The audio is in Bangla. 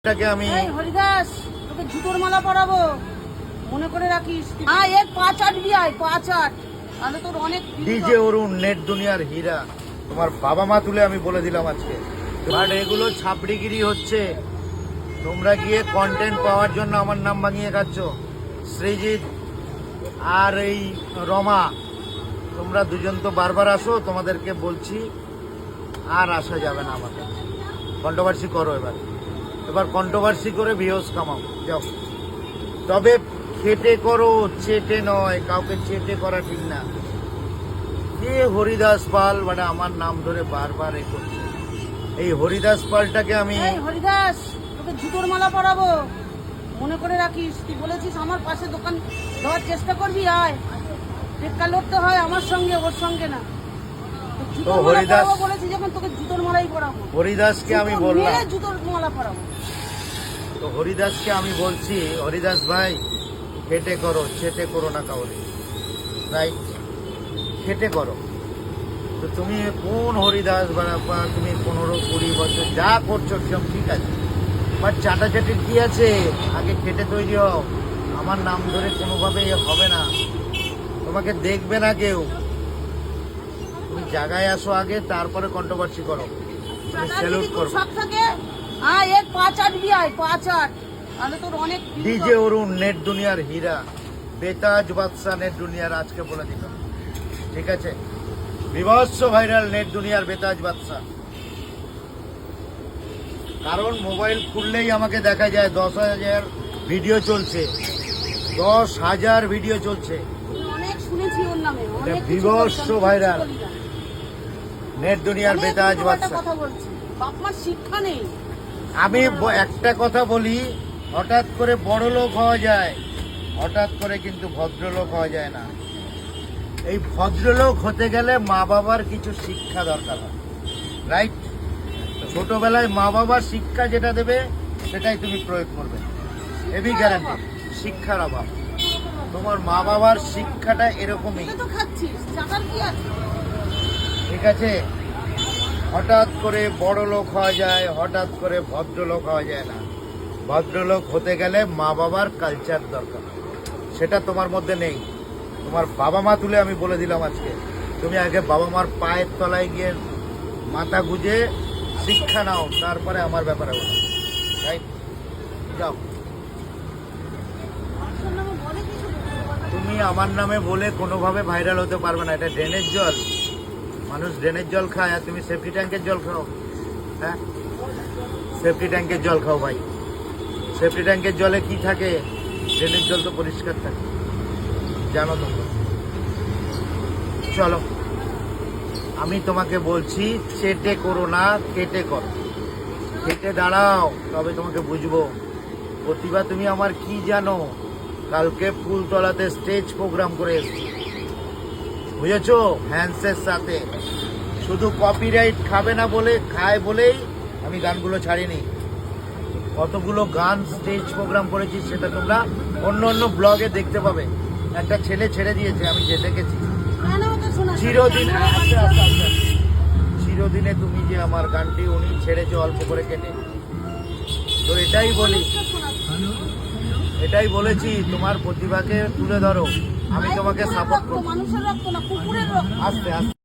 আমি হরিদাস তোকে জুতোর মালা পরাবো মনে করে রাখিস। এর 5-8 বিয়ায় 5-8 তাহলে তোর অনেক ডিজে অরুণ নেট দুনিয়ার হীরা তোমার বাবা মা তুলে আমি বলে দিলাম আজকে। বাট এগুলো ছাপড়িগিরি হচ্ছে, তোমরা গিয়ে কন্টেন্ট পাওয়ার জন্য আমার নাম ভাঙিয়ে খাচ্ছ। সৃজিত আর এই রমা, তোমরা দুজন তো বারবার আসো, তোমাদেরকে বলছি আর আসা যাবে না আমার কাছে। কন্ট্রোভার্সি করো এবার কন্ট্রোভার্সি করে ভিউজ কামাও যাও, তবে খেটে করো, চেটে নয়। কাউকে চেটে করা ঠিক না। কে হরিদাস পাল মানে আমার নাম ধরে বারবার এ করছে। এই হরিদাস পালটাকে আমি হরিদাস তোকে জুতোর মালা পরাবো মনে করে রাখিস। তুই বলেছিস আমার পাশে দোকান দেওয়ার চেষ্টা করবি, আয়। টেক্কা লড়তে হয় আমার সঙ্গে, ওর সঙ্গে না। তো হরিদাস বলেছি যখন তোকে জুতোর মালাই পরাবো। হরিদাসকে আমি বললাম জুতোর মালা পরাবো। তো হরিদাসকে আমি বলছি, হরিদাস ভাই খেটে করো, চেটে করো না কাউরে, রাইট? খেটে করো। তো তুমি কোন হরিদাস বাড়াপা, তুমি 15-20 বছর যা করছো একদম ঠিক আছে, বাট চাটাচাটির কি আছে? আগে খেটে তৈরি হও। আমার নাম ধরে কোনোভাবে হবে না, তোমাকে দেখবে না কেউ। তুমি জায়গায় আসো আগে, তারপরে কন্ট্রোভার্সি করো। তুমি স্যালুট করো। এর 5-8 বিয়ায় 5-8 তাহলে তোর অনেক ডিজে অরুণ নেট দুনিয়ার হীরা, বেতাজ বাদশা নেট দুনিয়ার, আজকে বলে দিলাম, ঠিক আছে? বিভৎস ভাইরাল নেট দুনিয়ার বেতাজ বাদশা। কারণ মোবাইল খুললেই আমাকে দেখা যায় 10,000 ভিডিও চলছে, 10,000 ভিডিও চলছে। অনেক শুনেছি ওর নামে, অনেক বিভৎস ভাইরাল নেট দুনিয়ার বেতাজ বাদশা। কথা বলছি, বাপ মার শিক্ষা নেই। আমি একটা কথা বলি, হঠাৎ করে বড় লোক হওয়া যায়, হঠাৎ করে কিন্তু ভদ্রলোক হওয়া যায় না। এই ভদ্রলোক হতে গেলে মা বাবার কিছু শিক্ষা দরকার হয়, রাইট? ছোটবেলায় মা বাবার শিক্ষা যেটা দেবে সেটাই তুমি প্রয়োগ করবে, এবি গ্যারান্টি। শিক্ষার অভাব, তোমার মা বাবার শিক্ষাটা এরকমই, ঠিক আছে? হঠাৎ করে বড় লোক হওয়া যায়, হঠাৎ করে ভদ্রলোক হওয়া যায় না। ভদ্রলোক হতে গেলে মা বাবার কালচার দরকার, সেটা তোমার মধ্যে নেই। তোমার বাবা মা তুলে আমি বলে দিলাম আজকে। তুমি আগে বাবা মার পায়ের তলায় গিয়ে মাথা গুঁজে শিক্ষা নাও, তারপরে আমার ব্যাপারে বলো, রাইট? যাও। তুমি আমার নামে বলে কোনোভাবে ভাইরাল হতে পারবে না। এটা ড্রেনের জল, মানুষ ড্রেনের জল খায়, আর তুমি সেফটি ট্যাঙ্কের জল খাও। হ্যাঁ, সেফটি ট্যাঙ্কের জল খাও ভাই। সেফটি ট্যাঙ্কের জলে কি থাকে? ড্রেনের জল তো পরিষ্কার থাকে, জানো তোমরা। চলো, আমি তোমাকে বলছি চেটে করো না, কেটে করো। কেটে দাঁড়াও, তবে তোমাকে বুঝবো। প্রতিভা তুমি আমার কি জানো? কালকে ফুলতলাতে স্টেজ প্রোগ্রাম করে এসেছি, বুঝেছো? ফ্যান্সের সাথে। শুধু কপিরাইট খাবে না বলে, খায় বলেই আমি গানগুলো ছাড়িনি। কতগুলো গান স্টেজ প্রোগ্রাম করেছি, সেটা তোমরা অন্য অন্য ব্লগে দেখতে পাবে। একটা ছেলে ছেড়ে দিয়েছে, আমি যে দেখেছি। চিরদিন, চিরদিনে তুমি যে আমার গানটি উনি ছেড়েছে অল্প করে কেটে। তো এটাই বলেছি, তোমার প্রতিভাকে তুলে ধরো, আমি তোমাকে সাপোর্ট করবো। আস্তে আস্তে